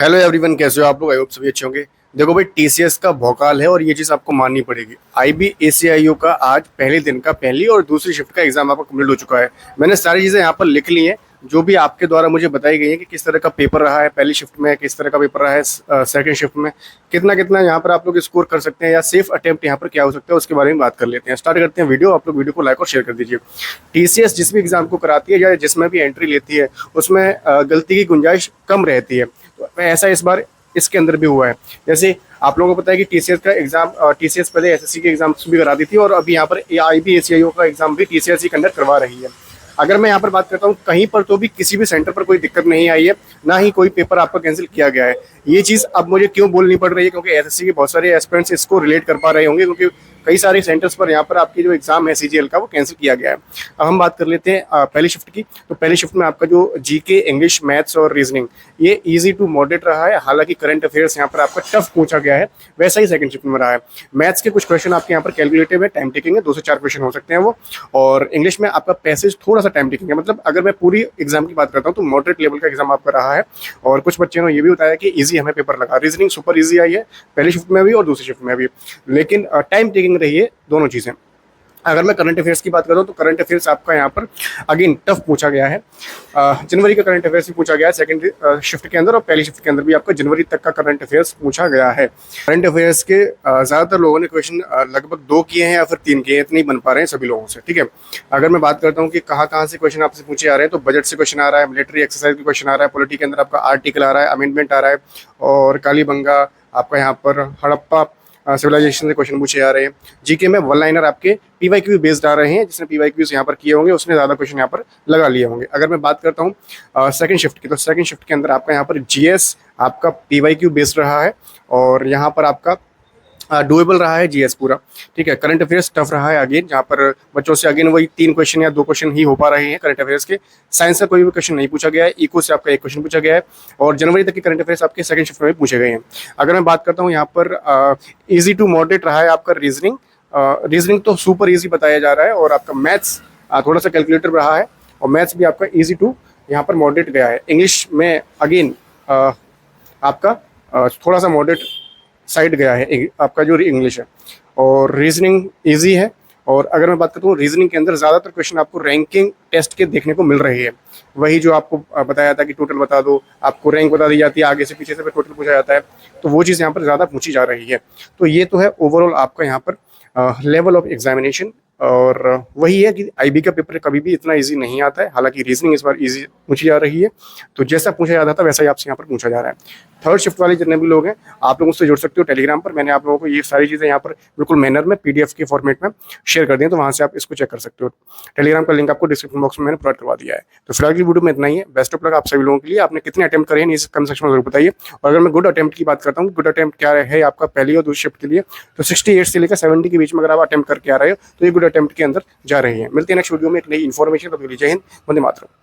Hello everyone, कैसे हो आप लोग? आई होप सभी अच्छे होंगे। देखो भाई, टीसीएस का भौकाल है और ये चीज़ आपको माननी पड़ेगी। आईबीएसीआईयू का आज पहले दिन का पहली और दूसरी शिफ्ट का एग्जाम आपका कंप्लीट हो चुका है। मैंने सारी चीज़ें यहाँ पर लिख ली हैं जो भी आपके द्वारा मुझे बताई गई है कि किस तरह का पेपर रहा है पहली शिफ्ट में, किस तरह का पेपर रहा है सेकंड शिफ्ट में, कितना कितना यहाँ पर आप लोग स्कोर कर सकते हैं या सेफ अटेम्प्ट यहाँ पर क्या हो सकता है उसके बारे में बात कर लेते हैं। स्टार्ट करते हैं वीडियो। आप लोग वीडियो को लाइक और शेयर कर दीजिए। टीसीएस जिस भी एग्जाम को कराती है या जिसमें भी एंट्री लेती है उसमें गलती की गुंजाइश कम रहती है। तो ऐसा इस बार इसके अंदर भी हुआ है। जैसे आप लोगों को पता है कि टीसीएस का एग्जाम, टीसीएस पहले एसएससी के एग्जाम्स भी कराती थी और अभी यहाँ पर आईबीएसीआईयू का एग्जाम भी टीसीएस ही कंडक्ट करवा रही है। अगर मैं यहाँ पर बात करता हूँ कहीं पर, तो भी किसी भी सेंटर पर कोई दिक्कत नहीं आई है, ना ही कोई पेपर आपका कैंसिल किया गया है। ये चीज़ अब मुझे क्यों बोलनी पड़ रही है, क्योंकि एसएससी के बहुत सारे एस्पिरेंट्स इसको रिलेट कर पा रहे होंगे, क्योंकि कई सारे सेंटर्स पर यहाँ पर आपकी जो एग्जाम है सीजीएल का वो कैंसिल किया गया है। अब हम बात कर लेते हैं पहली शिफ्ट की। तो पहली शिफ्ट में आपका जो जीके, इंग्लिश, मैथ्स और रीजनिंग ये इजी टू मॉडरेट रहा है। हालांकि करंट अफेयर्स यहाँ पर आपका टफ पूछा गया है, वैसा ही सेकंड शिफ्ट में रहा है। मैथ्स के कुछ क्वेश्चन आपके यहाँ पर कैलकुलेटिव है, टाइम टेकिंग है, 2 से 4 क्वेश्चन हो सकते हैं वो। और इंग्लिश में आपका पैसेज थोड़ा सा टाइम टेकिंग है। मतलब अगर मैं पूरी एग्जाम की बात करता हूँ तो मॉडरेट लेवल का एग्जाम आपका रहा है। और कुछ बच्चों ने ये भी बताया कि ईजी हमें पेपर लगा। रीजनिंग सुपर ईजी आई है पहली शिफ्ट में भी और दूसरी शिफ्ट में भी, लेकिन टाइम टेकिंग रही है दोनों चीज़ें। अगर मैं करंट अफेयर्स की बात करूँ तो करंट अफेयर्स आपका यहाँ पर अगेन टफ पूछा गया है। जनवरी का करंट अफेयर्स भी पूछा गया है सेकंड शिफ्ट के अंदर, और पहली शिफ्ट के अंदर भी आपका जनवरी तक का करंट अफेयर्स पूछा गया है। करंट अफेयर्स के ज़्यादातर लोगों ने क्वेश्चन लगभग 2 किए हैं या फिर 3 किए हैं, इतने ही बन पा रहे हैं सभी लोगों से। ठीक है, अगर मैं बात करता हूँ कि कहाँ कहाँ से क्वेश्चन आपसे पूछे आ रहे हैं, तो बजट से क्वेश्चन आ रहा है, मिलिट्री एक्सरसाइज का क्वेश्चन आ रहा है, पॉलिटी के अंदर आपका आर्टिकल आ रहा है, अमेंडमेंट आ रहा है, और कालीबंगा आपका यहाँ पर हड़प्पा सिविलाइजेशन से क्वेश्चन पूछे आ रहे हैं। जीके में वन लाइनर आपके पीवाईक्यू बेस्ड आ रहे हैं, जिसने पीवाईक्यूज यहाँ पर किए होंगे उसने ज़्यादा क्वेश्चन यहाँ पर लगा लिए होंगे। अगर मैं बात करता हूँ सेकंड शिफ्ट की, तो सेकंड शिफ्ट के अंदर आपका यहाँ पर जीएस आपका पीवाईक्यू बेस्ड रहा है और यहाँ पर आपका डुएबल रहा है जीएस पूरा। ठीक है, करंट अफेयर्स टफ रहा है अगेन, जहाँ पर बच्चों से अगेन वही 3 क्वेश्चन या 2 क्वेश्चन ही हो पा रहे हैं करंट अफेयर्स के। साइंस का कोई भी क्वेश्चन नहीं पूछा गया है। इको से आपका 1 क्वेश्चन पूछा गया है और जनवरी तक के करंट अफेयर्स आपके सेकंड शिफ्ट में पूछे गए हैं। अगर मैं बात करता हूँ यहाँ पर ईजी टू मॉडरेट रहा है आपका रीजनिंग। रीजनिंग तो सुपर ईजी बताया जा रहा है, और आपका मैथ्स थोड़ा सा कैलकुलेटर रहा है, और मैथ्स भी आपका ईजी टू यहाँ पर मॉडरेट गया है। इंग्लिश में अगेन आपका थोड़ा सा मॉडरेट साइड गया है आपका जो इंग्लिश है, और रीजनिंग इजी है। और अगर मैं बात करता हूँ रीजनिंग के अंदर ज़्यादातर क्वेश्चन आपको रैंकिंग टेस्ट के देखने को मिल रही है। वही जो आपको बताया था कि टोटल बता दो, आपको रैंक बता दी जाती है, आगे से पीछे से फिर टोटल पूछा जाता है, तो वो चीज़ यहाँ पर ज़्यादा पूछी जा रही है। तो ये तो है ओवरऑल आपका यहाँ पर लेवल ऑफ एग्जामिनेशन। और वही है कि आईबी का पेपर कभी भी इतना इजी नहीं आता है। हालांकि रीजनिंग इस बार इजी पूछी जा रही है, तो जैसा पूछा जाता था वैसा ही आपसे यहाँ पर पूछा जा रहा है। थर्ड शिफ्ट वाले जितने भी लोग हैं आप लोग उससे जुड़ सकते हो टेलीग्राम पर। मैंने आप लोगों को ये सारी चीज़ें यहाँ पर बिल्कुल मैनर में पीडीएफ के फॉर्मेट में शेयर कर दी, तो वहाँ से आप इसको चेक कर सकते हो। टेलीग्राम का लिंक आपको डिस्क्रिप्शन बॉक्स में मैंने प्रोवाइड करवा दिया है। तो फिलहाल की वीडियो में इतना ही है। बेस्ट ऑफ लक आप सभी लोगों के लिए। आपने कितने अटेम्प्ट करे हैं इस कमेंट सेक्शन में जरूर बताइए। और अगर मैं गुड अटेम्प्ट की बात करता हूँ, गुड अटेम्प्ट क्या है आपका पहली और दूसरी शिफ्ट के लिए, तो 68 से लेकर 70 के बीच में अगर आप अटेम्प्ट करके आ रहे हो तो ये गुड अटेम्प्ट के अंदर जा रहे हैं। मिलते हैं नेक्स्ट वीडियो में एक नई इन्फॉर्मेशन। तो जय हिंद, वंदे मातरम।